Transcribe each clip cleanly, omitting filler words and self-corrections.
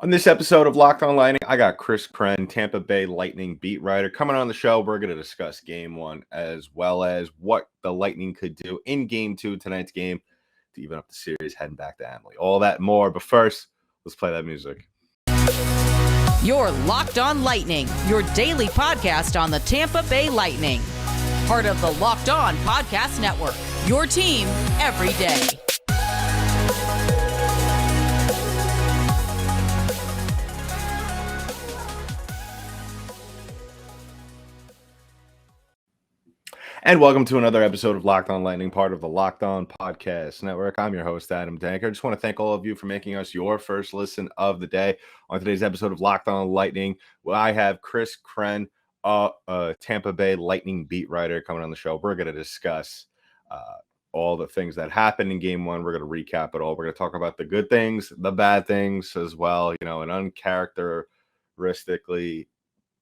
On this episode of Locked On Lightning, I got Chris Krenn, Tampa Bay Lightning beat writer, coming on the show. We're going to discuss Game 1 as well as what the Lightning could do in Game 2, tonight's game, to even up the series heading back to Emily. All that and more, but first, let's play that music. You're Locked On Lightning, your daily podcast on the Tampa Bay Lightning. Part of the Locked On Podcast Network, your team every day. And welcome to another episode of Locked On Lightning, part of the Locked On Podcast Network. I'm your host, Adam Danker. I just want to thank all of you for making us your first listen of the day. On today's episode of Locked On Lightning, I have Chris Krenn, Tampa Bay Lightning beat writer, coming on the show. We're going to discuss all the things that happened in Game 1. We're going to recap it all. We're going to talk about the good things, the bad things as well. You know, an uncharacteristically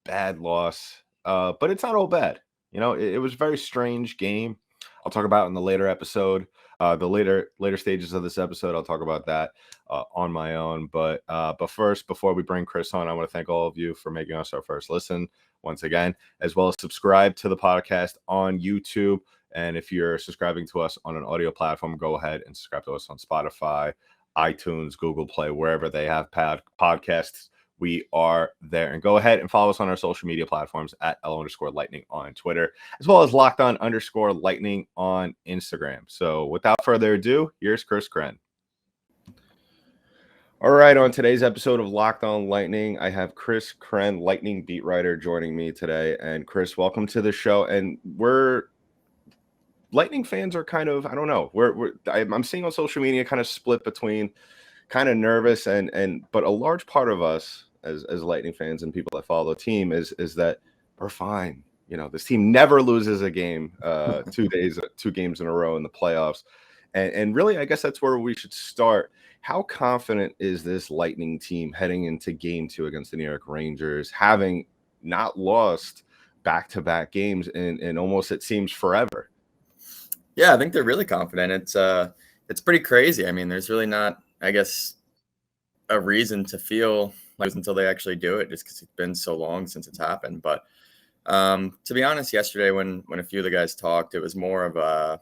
bad loss, but it's not all bad. You know, it was a very strange game. I'll talk about it in the later episode, the later stages of this episode. I'll talk about that on my own. But first, before we bring Chris on, I want to thank all of you for making us our first listen once again, as well as subscribe to the podcast on YouTube. And if you're subscribing to us on an audio platform, go ahead and subscribe to us on Spotify, iTunes, Google Play, wherever they have podcasts. We are there. And go ahead and follow us on our social media platforms at @L_Lightning on Twitter, as well as LockedOn_Lightning on Instagram. So without further ado, here's Chris Krenn. All right, on today's episode of Locked On Lightning, I have Chris Krenn, Lightning beat writer, joining me today. And Chris, welcome to the show. And Lightning fans are kind of, I don't know, I'm seeing on social media kind of split between kind of nervous but a large part of us as Lightning fans and people that follow the team is that we're fine. You know, this team never loses a game, 2 games in a row in the playoffs. And really, I guess that's where we should start. How confident is this Lightning team heading into Game 2 against the New York Rangers, having not lost back-to-back games in almost, it seems, forever? Yeah, I think they're really confident. It's pretty crazy. I mean, there's really not, I guess, a reason to feel like until they actually do it, just because it's been so long since it's happened. But to be honest, yesterday when a few of the guys talked, it was more of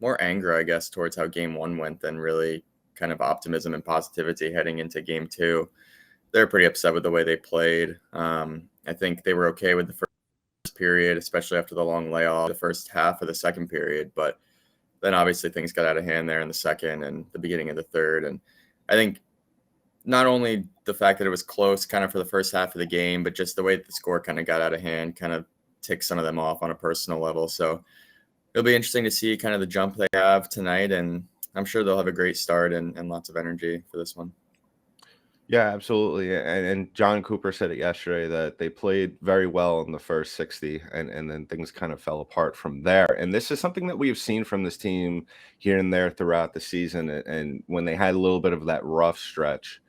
more anger, I guess, towards how Game 1 went than really kind of optimism and positivity heading into Game 2. They're pretty upset with the way they played. I think they were okay with the first period, especially after the long layoff, the first half of the second period. But then obviously things got out of hand there in the second and the beginning of the third. And I think not only the fact that it was close kind of for the first half of the game, but just the way that the score kind of got out of hand kind of ticked some of them off on a personal level. So it'll be interesting to see kind of the jump they have tonight. And I'm sure they'll have a great start and lots of energy for this one. Yeah, absolutely. And John Cooper said it yesterday that they played very well in the first 60 and then things kind of fell apart from there. And this is something that we've seen from this team here and there throughout the season. And when they had a little bit of that rough stretch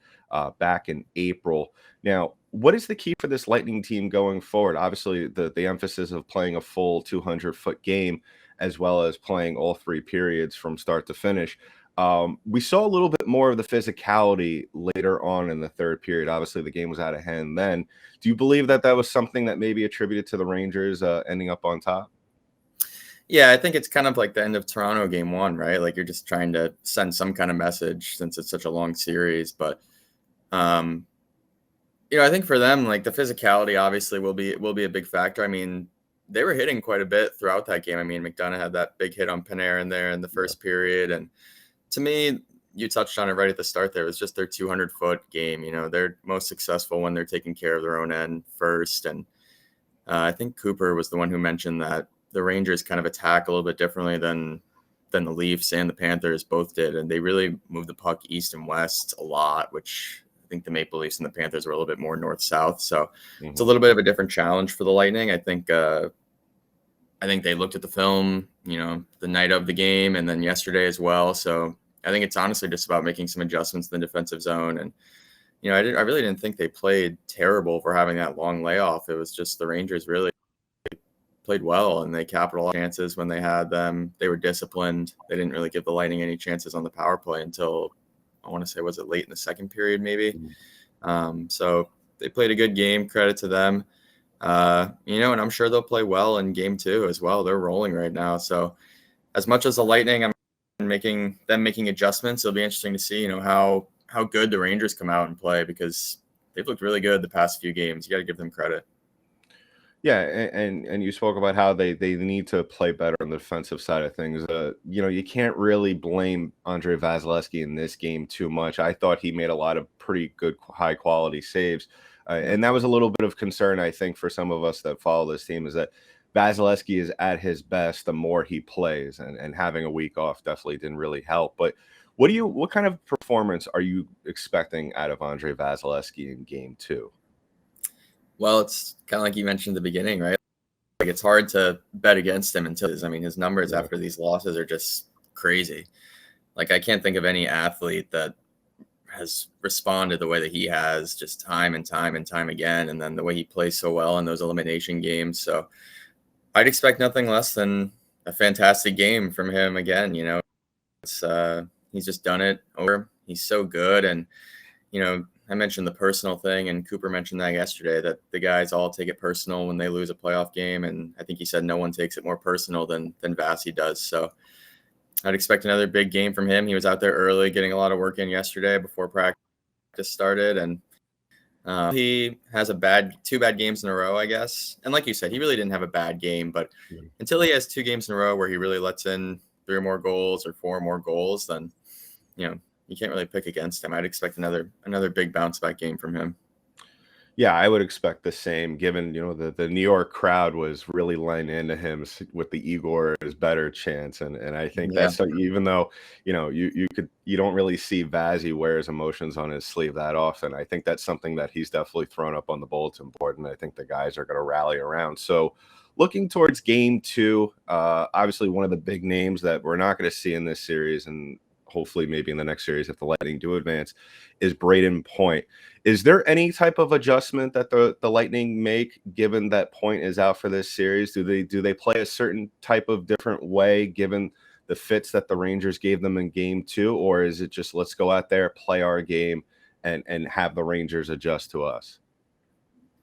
back in April. Now, what is the key for this Lightning team going forward? Obviously, the emphasis of playing a full 200-foot game, as well as playing all 3 periods from start to finish. We saw a little bit more of the physicality later on in the third period. Obviously, the game was out of hand then. Do you believe that was something that maybe attributed to the Rangers ending up on top? Yeah, I think it's kind of like the end of Toronto Game 1, right? Like you're just trying to send some kind of message since it's such a long series. But, I think for them, like the physicality obviously will be a big factor. I mean, they were hitting quite a bit throughout that game. I mean, McDonough had that big hit on Panarin there in the first period. And to me, you touched on it right at the start there. It was just their 200-foot game. You know, they're most successful when they're taking care of their own end first. And I think Cooper was the one who mentioned that the Rangers kind of attack a little bit differently than the Leafs and the Panthers both did. And they really moved the puck east and west a lot, which I think the Maple Leafs and the Panthers were a little bit more north-south. So It's a little bit of a different challenge for the Lightning. I think they looked at the film, the night of the game and then yesterday as well. So I think it's honestly just about making some adjustments in the defensive zone. And, I really didn't think they played terrible for having that long layoff. It was just the Rangers really played well and they capitalized chances when they had them. They were disciplined. They didn't really give the Lightning any chances on the power play until, I want to say, was it late in the second period maybe? So they played a good game. Credit to them. And I'm sure they'll play well in game 2 as well. They're rolling right now. So as much as the Lightning, I'm making adjustments. It'll be interesting to see, how good the Rangers come out and play, because they've looked really good the past few games. You got to give them credit. Yeah, and you spoke about how they need to play better on the defensive side of things. You can't really blame Andre Vasilevsky in this game too much. I thought he made a lot of pretty good, high quality saves, and that was a little bit of concern, I think, for some of us that follow this team, is that Vasilevsky is at his best the more he plays, and having a week off definitely didn't really help. But what kind of performance are you expecting out of Andre Vasilevsky in game 2? Well, it's kind of like you mentioned at the beginning, right? Like, it's hard to bet against him his numbers after these losses are just crazy. Like, I can't think of any athlete that has responded the way that he has, just time and time and time again. And then the way he plays so well in those elimination games. So I'd expect nothing less than a fantastic game from him again. It's he's just done it over. He's so good. And, I mentioned the personal thing, and Cooper mentioned that yesterday, that the guys all take it personal when they lose a playoff game. And I think he said no one takes it more personal than Vasi does. So I'd expect another big game from him. He was out there early, getting a lot of work in yesterday before practice started. And he has two bad games in a row, I guess. And like you said, he really didn't have a bad game, but until he has 2 games in a row where he really lets in 3 or more goals or 4 more goals, then, you can't really pick against him. I'd expect another big bounce back game from him. Yeah, I would expect the same, given, the New York crowd was really laying into him with the Igor is better chance. And I think that's, even though, you don't really see Vazzy wear his emotions on his sleeve that often. I think that's something that he's definitely thrown up on the bulletin board, and I think the guys are going to rally around. So looking towards game 2, obviously one of the big names that we're not going to see in this series, and hopefully maybe in the next series if the Lightning do advance, is Braden Point. Is there any type of adjustment that the Lightning make, given that Point is out for this series? Do they play a certain type of different way given the fits that the Rangers gave them in game 2, or is it just let's go out there, play our game, and have the Rangers adjust to us?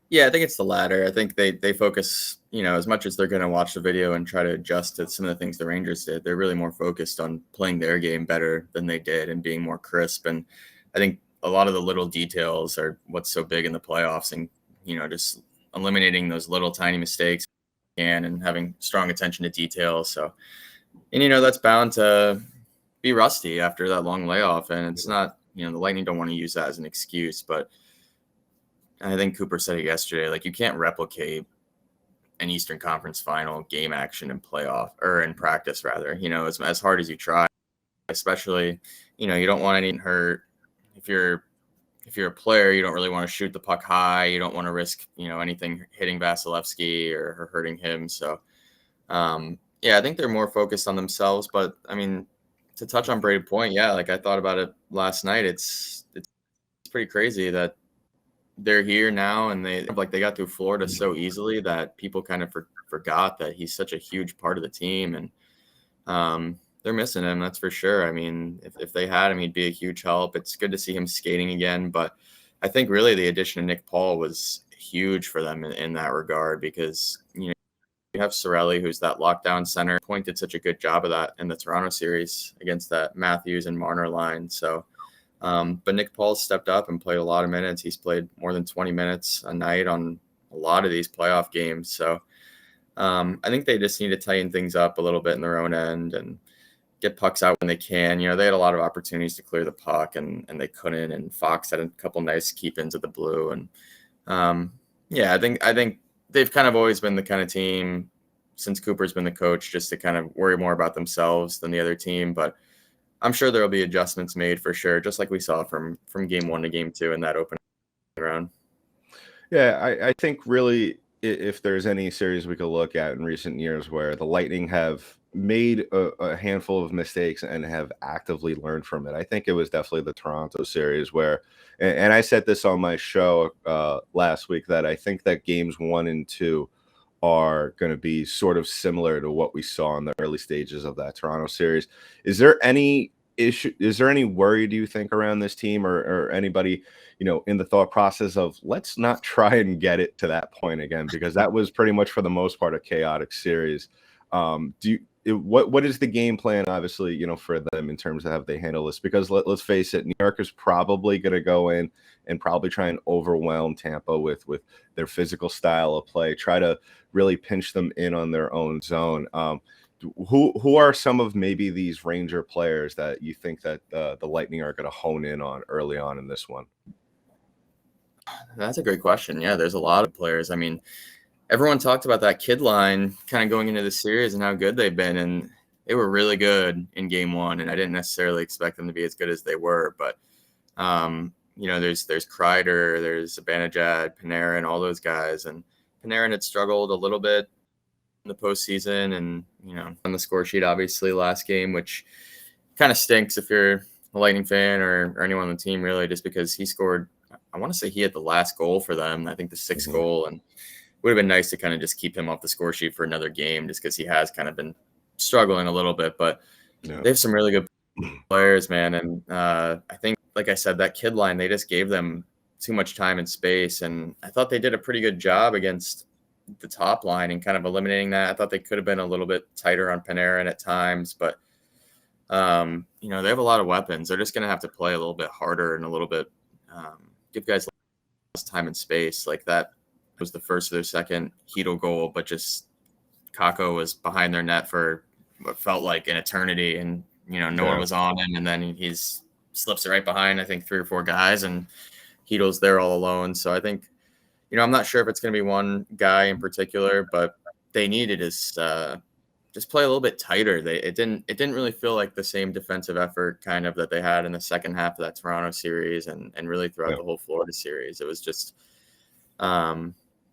Yeah, I think it's the latter. I think they focus, as much as they're going to watch the video and try to adjust to some of the things the Rangers did, they're really more focused on playing their game better than they did and being more crisp. And I think a lot of the little details are what's so big in the playoffs, and, just eliminating those little tiny mistakes and having strong attention to detail. So, and, that's bound to be rusty after that long layoff. And it's not, the Lightning don't want to use that as an excuse, but I think Cooper said it yesterday, like, you can't replicate an Eastern Conference final game action in practice, rather, as hard as you try, especially, you don't want any hurt. If you're a player, you don't really want to shoot the puck high. You don't want to risk, anything hitting Vasilevsky or hurting him. So, I think they're more focused on themselves. But I mean, to touch on Braden Point, like I thought about it last night. It's pretty crazy that they're here now, and they got through Florida so easily that people kind of forgot that he's such a huge part of the team, and they're missing him, that's for sure. I mean, if they had him, he'd be a huge help. It's good to see him skating again, but I think really the addition of Nick Paul was huge for them in that regard, because you have Cirelli, who's that lockdown center. Point did such a good job of that in the Toronto series against that Matthews and Marner line. So but Nick Paul stepped up and played a lot of minutes. He's played more than 20 minutes a night on a lot of these playoff games. So I think they just need to tighten things up a little bit in their own end and get pucks out when they can. They had a lot of opportunities to clear the puck, and they couldn't. And Fox had a couple nice keep-ins of the blue. And I think they've kind of always been the kind of team, since Cooper's been the coach, just to kind of worry more about themselves than the other team. But I'm sure there'll be adjustments made for sure, just like we saw from game 1 to game 2 in that opening round. Yeah, I think really, if there's any series we could look at in recent years where the Lightning have made a handful of mistakes and have actively learned from it, I think it was definitely the Toronto series where, and I said this on my show last week, that I think that games 1 and 2 are going to be sort of similar to what we saw in the early stages of that Toronto series. Is there any is there any worry, do you think, around this team, or anybody, in the thought process of let's not try and get it to that point again, because that was pretty much for the most part a chaotic series. What is the game plan, obviously, for them in terms of how they handle this? Because let's face it, New York is probably going to go in and probably try and overwhelm Tampa with their physical style of play, try to really pinch them in on their own zone. Who are some of maybe these Ranger players that you think that the Lightning are going to hone in on early on in this one? That's a great question. Yeah, there's a lot of players. I mean, everyone talked about that kid line kind of going into the series and how good they've been, and they were really good in game one, and I didn't necessarily expect them to be as good as they were. But there's Kreider, there's Zibanejad, Panarin, all those guys, and Panarin had struggled a little bit in the postseason, and on the score sheet obviously last game, which kind of stinks if you're a Lightning fan or anyone on the team, really, just because he scored. I want to say he had the last goal for them. I think the sixth goal, and would have been nice to kind of just keep him off the score sheet for another game, just because he has kind of been struggling a little bit. But they have some really good players, man. And I think, like I said, that kid line, they just gave them too much time and space. And I thought they did a pretty good job against the top line and kind of eliminating that. I thought they could have been a little bit tighter on Panarin at times, but they have a lot of weapons. They're just going to have to play a little bit harder and a little bit give guys less time and space. Like that was the first of their second Hedl goal, but just Kakko was behind their net for what felt like an eternity, and no one was on him, and then he's slips it right behind, I think, 3 or 4 guys, and Hedl's there all alone. So I think, I'm not sure if it's going to be one guy in particular, but they needed is just play a little bit tighter. It didn't really feel like the same defensive effort kind of that they had in the second half of that Toronto series and really throughout the whole Florida series. It was just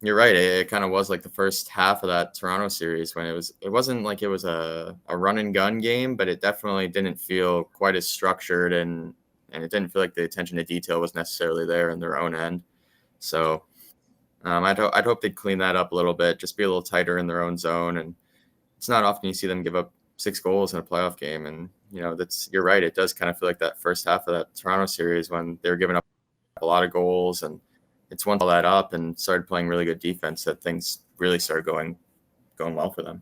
you're right. It kind of was like the first half of that Toronto series when it wasn't like it was a run and gun game, but it definitely didn't feel quite as structured, and it didn't feel like the attention to detail was necessarily there in their own end. So I'd hope they'd clean that up a little bit, just be a little tighter in their own zone. And it's not often you see them give up 6 goals in a playoff game. And, you're right. It does kind of feel like that first half of that Toronto series when they were giving up a lot of goals, and it's once all that up and started playing really good defense that things really started going well for them.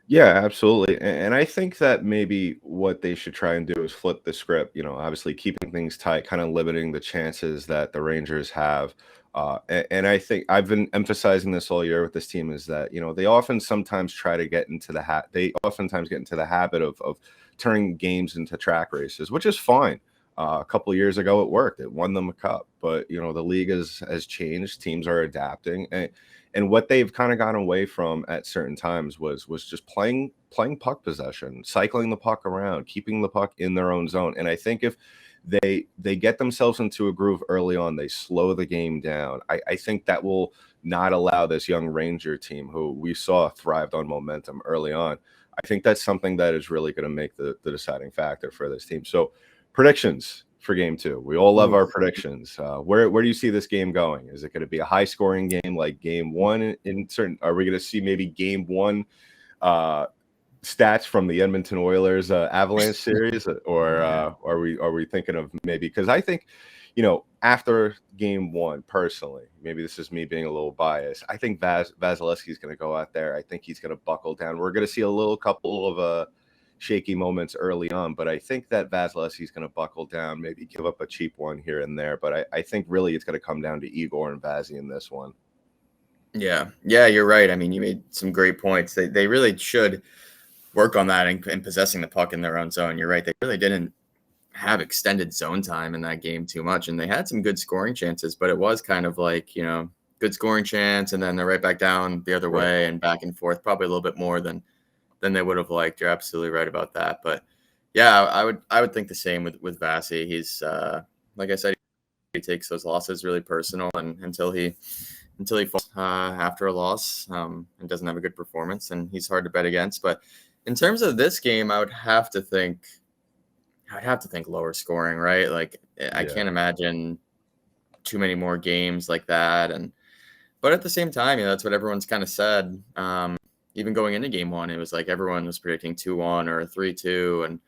Yeah, absolutely. And I think that maybe what they should try and do is flip the script, obviously keeping things tight, kind of limiting the chances that the Rangers have. And I think I've been emphasizing this all year with this team is that, they oftentimes get into the habit of turning games into track races, which is fine. A couple of years ago, it worked. It won them a cup. But, the league has changed. Teams are adapting. And what they've kind of gotten away from at certain times was just playing puck possession, cycling the puck around, keeping the puck in their own zone. And I think if they get themselves into a groove early on, they slow the game down, I think that will not allow this young Ranger team, who we saw thrived on momentum early on. I think that's something that is really going to make the deciding factor for this team. So predictions for game 2. We all love our predictions. Where do you see this game going? Is it going to be a high scoring game like game 1 in certain? Are we going to see maybe game 1 stats from the Edmonton Oilers Avalanche series, or are we thinking of maybe, because I think after game 1, personally, maybe this is me being a little biased, I think Vasilevsky's going to go out there. I think he's going to buckle down. We're going to see a couple of shaky moments early on, but I think that Vasilevsky's going to buckle down, maybe give up a cheap one here and there. But I think really it's going to come down to Igor and Vazzy in this one. Yeah, you're right. I mean, you made some great points. They really should work on that and possessing the puck in their own zone. You're right. They really didn't have extended zone time in that game too much, and they had some good scoring chances, but it was kind of like, good scoring chance, and then they're right back down the other way and back and forth, probably a little bit more than they would have liked. You're absolutely right about that. But yeah, I would think the same with Vasi. He's like I said, he takes those losses really personal, and until he falls after a loss and doesn't have a good performance, and he's hard to bet against. But in terms of this game, I would have to think lower scoring, right? Like I can't imagine too many more games like that. But at the same time, that's what everyone's kind of said. Even going into game 1, it was like everyone was predicting 2-1 or 3-2. And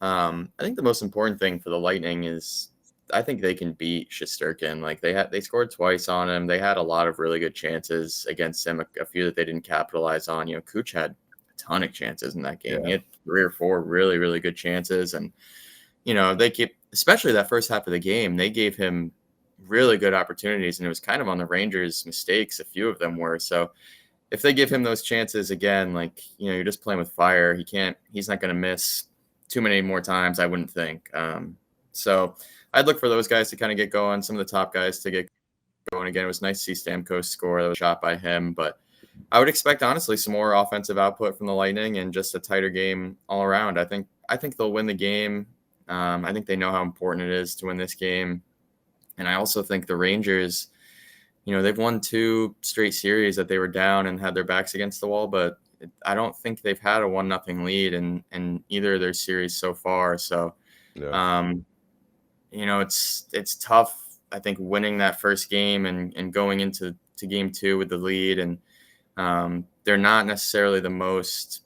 I think the most important thing for the Lightning is I think they can beat Shesterkin. Like they scored twice on him. They had a lot of really good chances against him. A few that they didn't capitalize on. Kuch had a ton of chances in that game. He Yeah. had 3 or 4 really, really good chances, and they keep, especially that first half of the game, they gave him really good opportunities, and it was kind of on the Rangers' mistakes. A few of them were. So if they give him those chances again, like, you're just playing with fire. He's not going to miss too many more times, I wouldn't think. So I'd look for those guys to kind of get going, some of the top guys to get going again. It was nice to see Stamkos score. That was a shot by him, but I would expect, honestly, some more offensive output from the Lightning and just a tighter game all around. I think they'll win the game. I think they know how important it is to win this game. And I also think the Rangers, they've won 2 straight series that they were down and had their backs against the wall, but I don't think they've had a 1-0 lead in either of their series so far. So, Yeah. it's tough, I think, winning that first game and going into game 2 with the lead. And they're not necessarily the most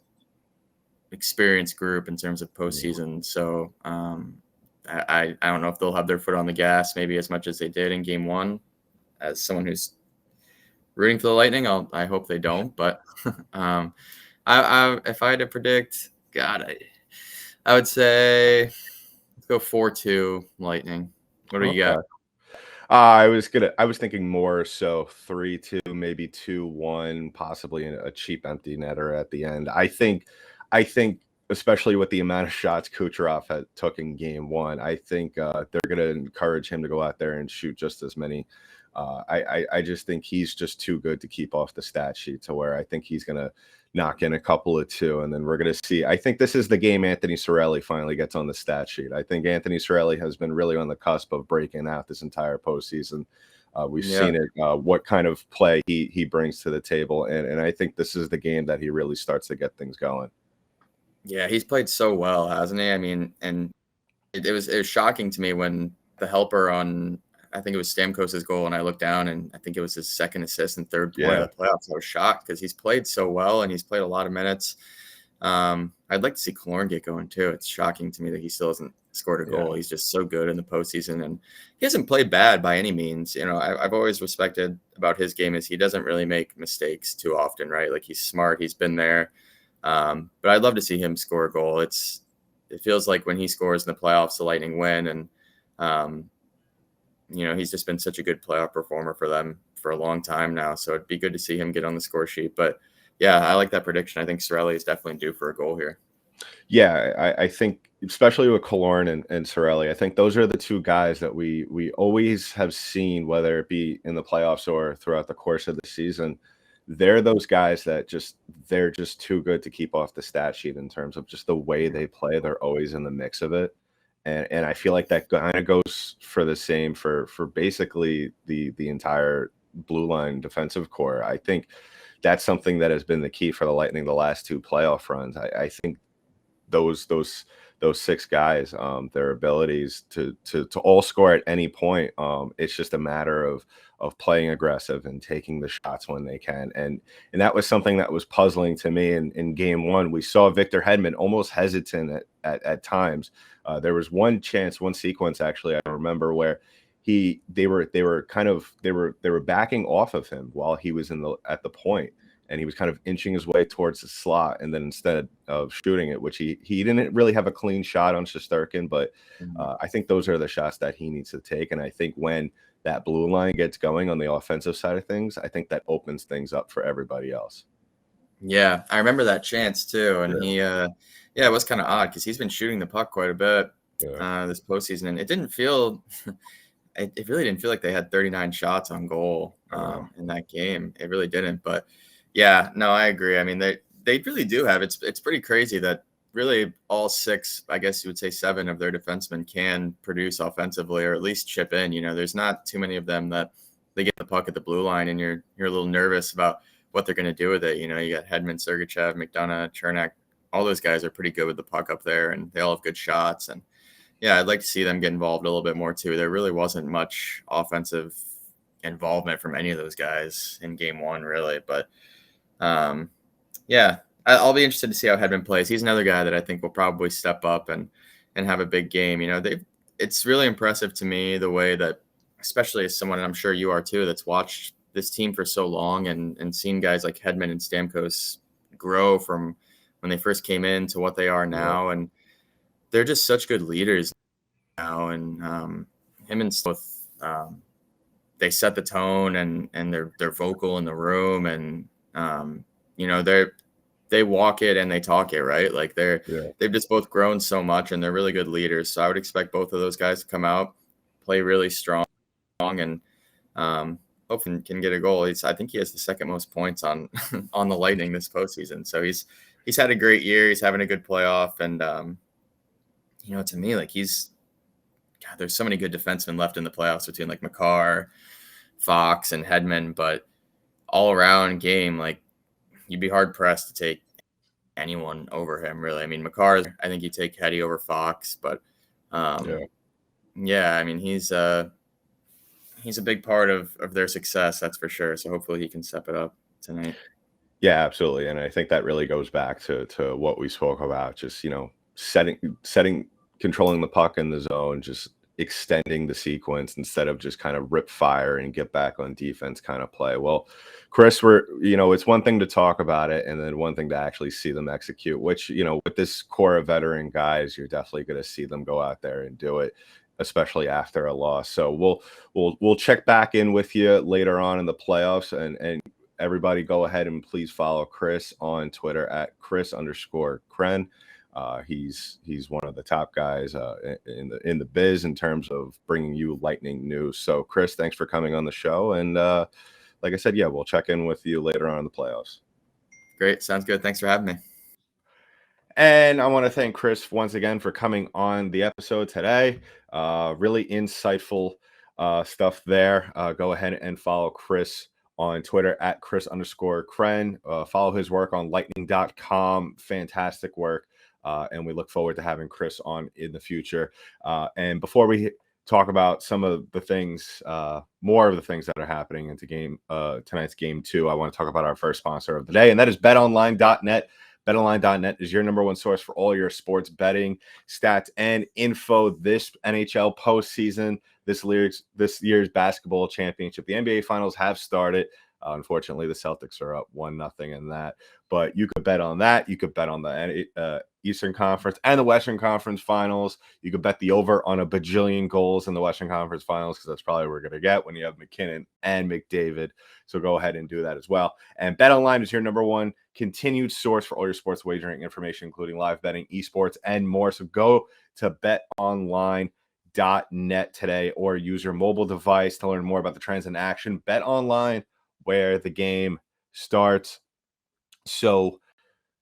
experienced group in terms of postseason. So I don't know if they'll have their foot on the gas maybe as much as they did in game 1. As someone who's rooting for the Lightning, I hope they don't. But if I had to predict, God, I would say let's go 4-2 Lightning. What do you got? I was thinking more so 3-2, maybe 2-1, possibly a cheap empty netter at the end. I think, especially with the amount of shots Kucherov had took in game 1, I think they're going to encourage him to go out there and shoot just as many. I just think he's just too good to keep off the stat sheet, to where I think he's going to knock in a couple of 2, and then we're going to see. I think this is the game Anthony Cirelli finally gets on the stat sheet. I think Anthony Cirelli has been really on the cusp of breaking out this entire postseason. We've seen it, what kind of play he brings to the table, and I think this is the game that he really starts to get things going. Yeah, he's played so well, hasn't he? I mean, and it was shocking to me when the helper on, I think it was Stamkos' goal, and I looked down, and I think it was his second assist and third point of the playoffs. I was shocked because he's played so well, and he's played a lot of minutes. I'd like to see Killorn get going too. It's shocking to me that he still hasn't scored a goal. He's just so good in the postseason, and he hasn't played bad by any means. I've always respected about his game is he doesn't really make mistakes too often, right? Like, he's smart. He's been there. But I'd love to see him score a goal. It feels like when he scores in the playoffs, the Lightning win, and he's just been such a good playoff performer for them for a long time now. So it'd be good to see him get on the score sheet. But yeah, I like that prediction. I think Cirelli is definitely due for a goal here. Yeah, I think, especially with Killorn and Cirelli, I think those are the 2 guys that we always have seen, whether it be in the playoffs or throughout the course of the season. They're those guys that they're just too good to keep off the stat sheet in terms of just the way they play. They're always in the mix of it. And I feel like that kind of goes for the same for basically the entire blue line defensive core. I think that's something that has been the key for the Lightning the last 2 playoff runs. I think those 6 guys, their abilities to all score at any point. It's just a matter of playing aggressive and taking the shots when they can. And that was something that was puzzling to me in game 1. We saw Victor Hedman almost hesitant at times. There was one sequence, actually, I remember, where they were backing off of him while he was at the point, and he was kind of inching his way towards the slot, and then instead of shooting it, which he didn't really have a clean shot on Shesterkin, but I think those are the shots that he needs to take. And I think when that blue line gets going on the offensive side of things, I think that opens things up for everybody else. Yeah, I remember that chance too, and it was kind of odd because he's been shooting the puck quite a bit this postseason, and it didn't feel. It really didn't feel like they had 39 shots on goal in that game. It really didn't. But yeah, no, I agree. I mean, they really do have. It's pretty crazy that really all 6, I guess you would say 7 of their defensemen can produce offensively, or at least chip in. There's not too many of them that they get the puck at the blue line and you're a little nervous about what they're going to do with it. You got Hedman, Sergachev, McDonough, Chernak. All those guys are pretty good with the puck up there, and they all have good shots. And yeah, I'd like to see them get involved a little bit more too. There really wasn't much offensive involvement from any of those guys in game 1, really. But yeah, I'll be interested to see how Hedman plays. He's another guy that I think will probably step up and and have a big game. It's really impressive to me the way that, especially as someone, and I'm sure you are too, that's watched this team for so long and seen guys like Hedman and Stamkos grow from when they first came in to what they are now. And they're just such good leaders now. And him and both, they set the tone and they're vocal in the room. And, they walk it and they talk it, right? Like they've just both grown so much and they're really good leaders. So I would expect both of those guys to come out, play really strong, and hopefully can get a goal. I think he has the second most points on on the Lightning this postseason. So he's had a great year. He's having a good playoff, and to me, like there's so many good defensemen left in the playoffs between like Makar, Fox, and Hedman, but all around game, like you'd be hard pressed to take anyone over him, really. I mean, Makar, I think you take Heddy over Fox, but yeah, I mean, he's a big part of their success, that's for sure. So hopefully he can step it up tonight. Yeah, absolutely. And I think that really goes back to what we spoke about, just, setting, controlling the puck in the zone, just extending the sequence instead of just kind of rip fire and get back on defense kind of play. Well, Chris, it's one thing to talk about it and then one thing to actually see them execute, which, with this core of veteran guys, you're definitely going to see them go out there and do it, especially after a loss. So we'll check back in with you later on in the playoffs, and everybody go ahead and please follow Chris on Twitter at Chris_Krenn. He's one of the top guys in the biz in terms of bringing you Lightning news. So Chris, thanks for coming on the show. And like I said, we'll check in with you later on in the playoffs. Great. Sounds good. Thanks for having me. And I want to thank Chris once again for coming on the episode today. Really insightful stuff there. Go ahead and follow Chris on Twitter at Chris_Krenn. Follow his work on lightning.com. Fantastic work. And we look forward to having Chris on in the future. And before we talk about some of the things, more of the things that are happening into tonight's game 2, I want to talk about our first sponsor of the day, and that is BetOnline.net. BetOnline.net is your number one source for all your sports betting, stats, and info this NHL postseason, this year's basketball championship. The NBA Finals have started. Unfortunately, the Celtics are up 1-0 in that. But you could bet on that. You could bet on the Eastern Conference and the Western Conference Finals. You could bet the over on a bajillion goals in the Western Conference Finals, because that's probably what we're going to get when you have McKinnon and McDavid. So go ahead and do that as well. And BetOnline is your number one continued source for all your sports wagering information, including live betting, esports, and more. So go to betonline.net today or use your mobile device to learn more about the trends in action. BetOnline, where the game starts. So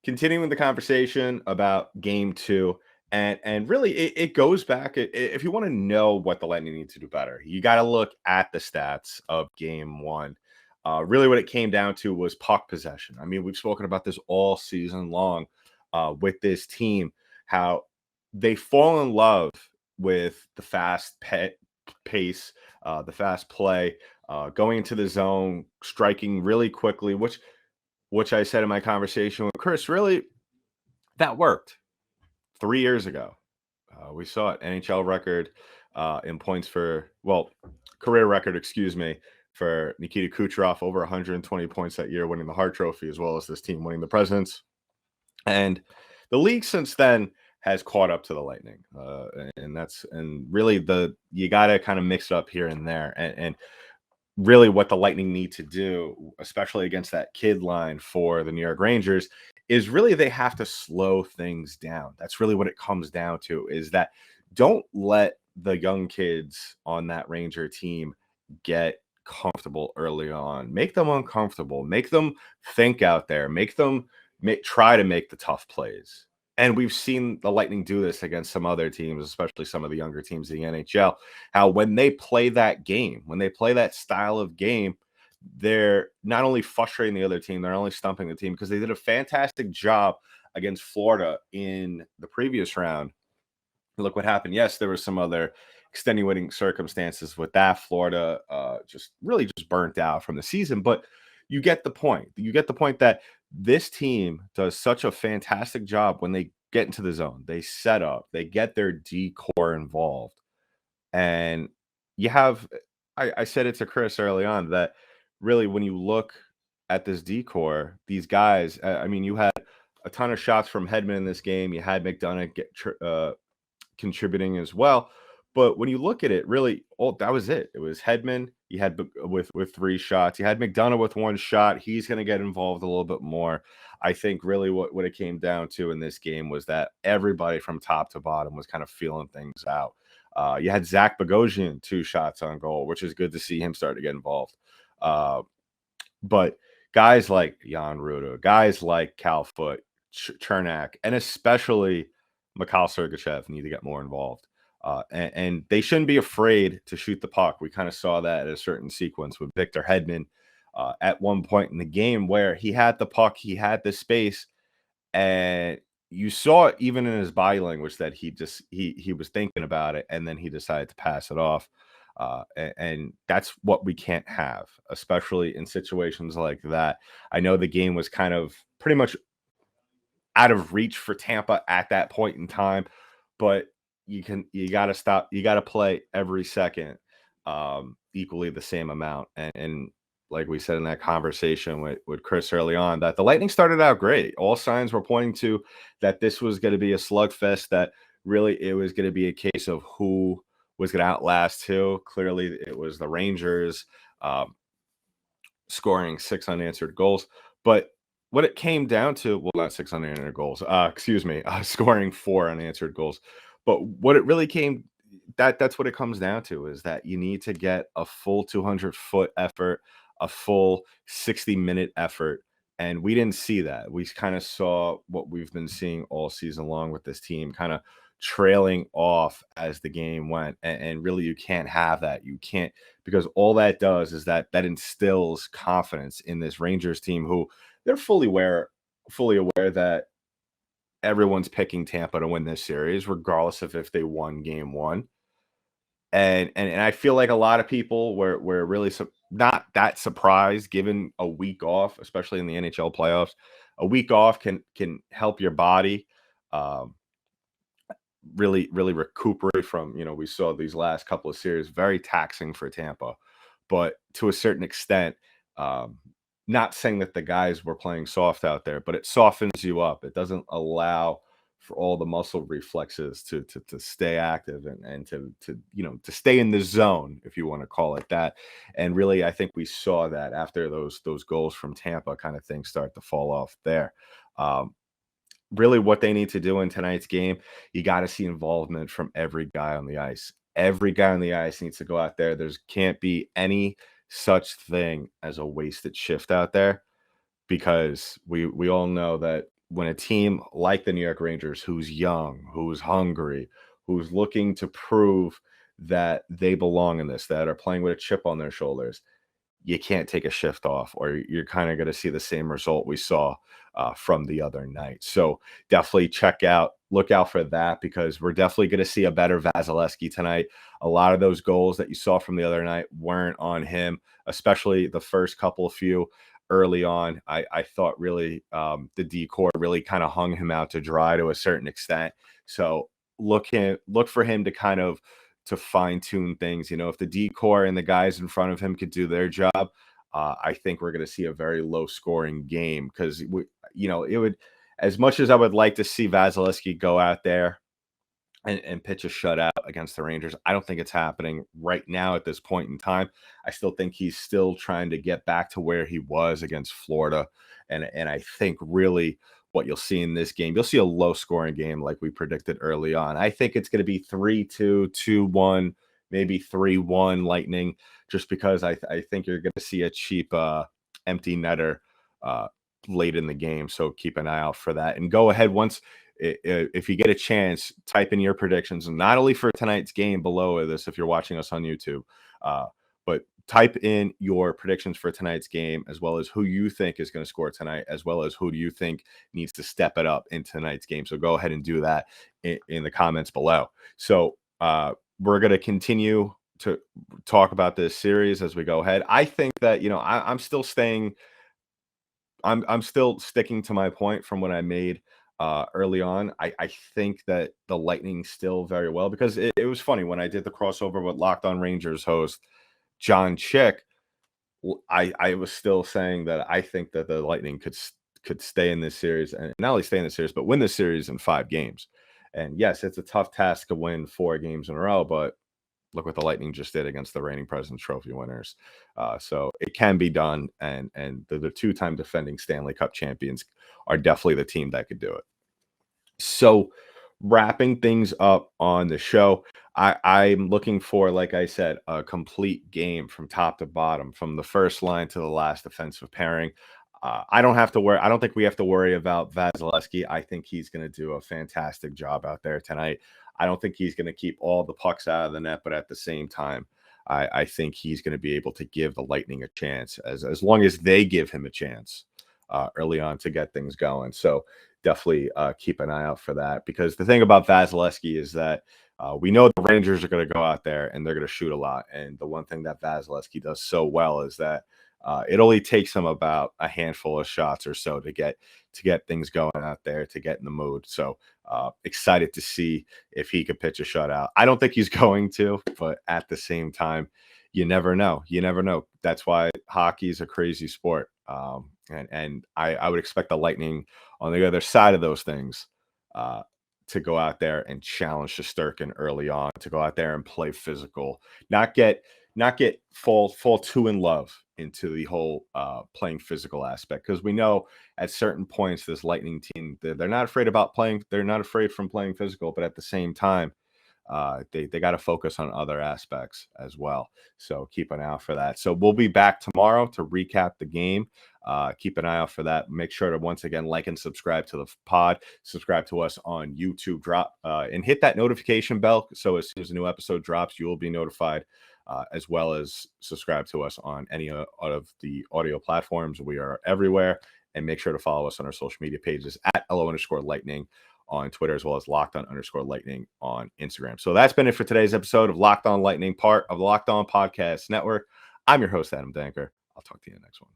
continuing the conversation about game 2, and really it goes back. If you want to know what the Lightning need to do better, you got to look at the stats of game 1. Really what it came down to was puck possession. I mean, we've spoken about this all season long with this team, how they fall in love with the fast pace, the fast play, going into the zone, striking really quickly, which I said in my conversation with Chris, really, that worked 3 years ago. We saw it, NHL record in points career record, for Nikita Kucherov, over 120 points that year, winning the Hart Trophy, as well as this team winning the Presidents. And the league since then has caught up to the Lightning. And really you got to kind of mix it up here and there. And really what the Lightning need to do, especially against that kid line for the New York Rangers, is really they have to slow things down. That's really what it comes down to, is that don't let the young kids on that Ranger team get comfortable early on. Make them uncomfortable. Make them think out there. Make them try to make the tough plays. And we've seen the Lightning do this against some other teams, especially some of the younger teams in the NHL, how when they play that game, when they play that style of game, they're not only frustrating the other team, they're only stumping the team, because they did a fantastic job against Florida in the previous round. Look what happened. Yes, there were some other extenuating circumstances with that. Florida just burnt out from the season, but you get the point. You get the point that this team does such a fantastic job when they get into the zone, they set up, they get their D core involved. And you have, I said it to Chris early on that really when you look at this decor, these guys, I mean, you had a ton of shots from Hedman in this game. You had McDonough contributing as well. But when you look at it, really, that was it. It was Hedman. You had with 3 shots. You had McDonough with 1 shot. He's going to get involved a little bit more. I think really what it came down to in this game was that everybody from top to bottom was kind of feeling things out. You had Zach Bogosian 2 shots on goal, which is good to see him start to get involved. But guys like Jan Ruda, guys like Cal Foote, Chernak, and especially Mikhail Sergachev need to get more involved. And they shouldn't be afraid to shoot the puck. We kind of saw that at a certain sequence with Victor Hedman at one point in the game where he had the puck, he had the space, and you saw it even in his body language that he was thinking about it, and then he decided to pass it off. And that's what we can't have, especially in situations like that. I know the game was kind of pretty much out of reach for Tampa at that point in time, but you got to stop. You got to play every second equally the same amount. And like we said in that conversation with Chris early on, that the Lightning started out great. All signs were pointing to that this was going to be a slugfest, that really it was going to be a case of who was going to outlast who. Clearly, it was the Rangers scoring 6 unanswered goals. But what it came down to, well, not 6 unanswered goals, scoring 4 unanswered goals. But what it really came, that's what it comes down to, is that you need to get a full 200-foot effort, a full 60-minute effort. And we didn't see that. We kind of saw what we've been seeing all season long with this team, kind of trailing off as the game went. And really, you can't have that. You can't, because all that does is that instills confidence in this Rangers team, who they're fully aware that everyone's picking Tampa to win this series, regardless of if they won game 1. And I feel like a lot of people were really not that surprised, given a week off, especially in the NHL playoffs. A week off can help your body really recuperate from, we saw these last couple of series very taxing for Tampa, but to a certain extent, not saying that the guys were playing soft out there, but it softens you up. It doesn't allow for all the muscle reflexes to stay active and to stay in the zone, if you want to call it that. And really, I think we saw that after those goals from Tampa, kind of things start to fall off there. Really, what they need to do in tonight's game, you got to see involvement from every guy on the ice. Every guy on the ice needs to go out there. There can't be any such thing as a wasted shift out there, because we all know that when a team like the New York Rangers, who's young, who's hungry, who's looking to prove that they belong in this, that are playing with a chip on their shoulders, you can't take a shift off, or you're kind of going to see the same result we saw from the other night. So definitely look out for that, because we're definitely going to see a better Vasilevsky tonight. A lot of those goals that you saw from the other night weren't on him, especially the first couple of few early on. I thought really the decor really kind of hung him out to dry to a certain extent. So look for him to kind of to fine tune things. If the decor and the guys in front of him could do their job, I think we're going to see a very low scoring game, because it would, as much as I would like to see Vasilevsky go out there and pitch a shutout against the Rangers, I don't think it's happening right now at this point in time. I still think he's still trying to get back to where he was against Florida. And I think really what you'll see in this game, you'll see a low scoring game like we predicted early on. I think it's going to be 3-2, 2-1, maybe 3-1 Lightning, just because I think you're going to see a cheap empty netter late in the game. So keep an eye out for that. And go ahead, if you get a chance, type in your predictions, and not only for tonight's game below this, if you're watching us on YouTube, but type in your predictions for tonight's game, as well as who you think is going to score tonight, as well as who do you think needs to step it up in tonight's game. So go ahead and do that in the comments below. So we're going to continue to talk about this series as we go ahead. I think that, I'm still sticking to my point from what I made early on. I think that the Lightning still very well, because it was funny when I did the crossover with Locked On Rangers host John Chick. I was still saying that I think that the Lightning could stay in this series, and not only stay in the series, but win this series in 5 games. And yes, it's a tough task to win 4 games in a row, but look what the Lightning just did against the reigning President's Trophy winners. So it can be done, and the 2-time defending Stanley Cup champions are definitely the team that could do it. So wrapping things up on the show, I'm looking for, like I said, a complete game from top to bottom, from the first line to the last defensive pairing. I don't have to worry. I don't think we have to worry about Vasilevsky. I think he's going to do a fantastic job out there tonight. I don't think he's going to keep all the pucks out of the net, but at the same time, I think he's going to be able to give the Lightning a chance, as long as they give him a chance early on to get things going. So definitely keep an eye out for that, because the thing about Vasilevsky is that we know the Rangers are going to go out there and they're going to shoot a lot. And the one thing that Vasilevsky does so well is that it only takes him about a handful of shots or so to get things going out there, to get in the mood. So excited to see if he could pitch a shutout. I don't think he's going to, but at the same time, you never know. You never know. That's why hockey is a crazy sport. And I would expect the Lightning on the other side of those things to go out there and challenge Shesterkin early on, to go out there and play physical, not get fall too in love into the whole playing physical aspect, because we know at certain points this Lightning team, they're not afraid about playing. They're not afraid from playing physical, but at the same time, they got to focus on other aspects as well. So keep an eye out for that. So we'll be back tomorrow to recap the game. Keep an eye out for that. Make sure to once again like and subscribe to the pod. Subscribe to us on YouTube. And hit that notification bell, so as soon as a new episode drops, you will be notified. As well as subscribe to us on any of the audio platforms. We are everywhere. And make sure to follow us on our social media pages at LO_Lightning on Twitter, as well as Locked_Lightning on Instagram. So that's been it for today's episode of Locked On Lightning, part of the Locked On Podcast Network. I'm your host, Adam Danker. I'll talk to you in the next one.